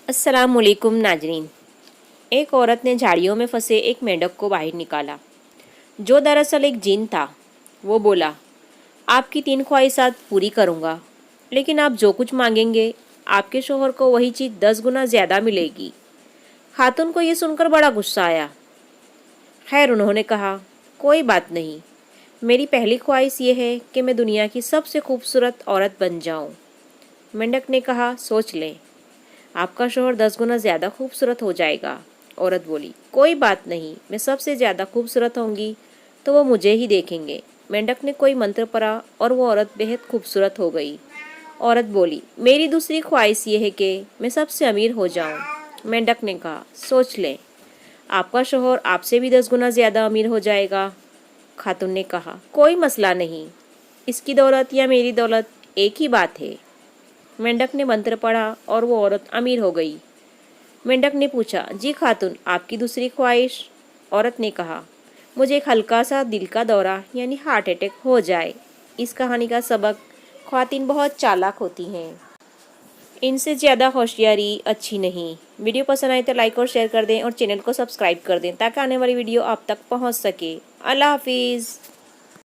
अस्सलाम वालेकुम नाजरीन। एक औरत ने झाड़ियों में फंसे एक मेंढक को बाहर निकाला, जो दरअसल एक जिन था। वो बोला, आपकी 3 ख्वाहिशात पूरी करूँगा, लेकिन आप जो कुछ मांगेंगे आपके शोहर को वही चीज़ 10 गुना ज़्यादा मिलेगी। खातून को ये सुनकर बड़ा गुस्सा आया। खैर, उन्होंने कहा, कोई बात नहीं, मेरी पहली ख्वाहिश ये है कि मैं दुनिया की सबसे खूबसूरत औरत बन जाऊँ। मेंढक ने कहा, सोच लें, आपका शोहर 10 गुना ज़्यादा खूबसूरत हो जाएगा। औरत बोली, कोई बात नहीं, मैं सबसे ज़्यादा खूबसूरत होंगी तो वो मुझे ही देखेंगे। मेंढक ने कोई मंत्र पढ़ा और वो औरत बेहद खूबसूरत हो गई। औरत बोली, मेरी दूसरी ख्वाहिश ये है कि मैं सबसे अमीर हो जाऊं। मेंढक ने कहा, सोच लें, आपका शोहर आपसे भी 10 गुना ज़्यादा अमीर हो जाएगा। खातून ने कहा, कोई मसला नहीं, इसकी दौलत या मेरी दौलत एक ही बात है। मेंढक ने मंत्र पढ़ा और वो औरत अमीर हो गई। मेंढक ने पूछा, जी खातून, आपकी दूसरी ख्वाहिश? औरत ने कहा, मुझे एक हल्का सा दिल का दौरा यानी हार्ट अटैक हो जाए। इस कहानी का सबक, ख्वातीन बहुत चालाक होती हैं, इनसे ज़्यादा होशियारी अच्छी नहीं। वीडियो पसंद आए तो लाइक और शेयर कर दें और चैनल को सब्सक्राइब कर दें ताकि आने वाली वीडियो आप तक पहुंच सके। अल्लाह हाफिज़।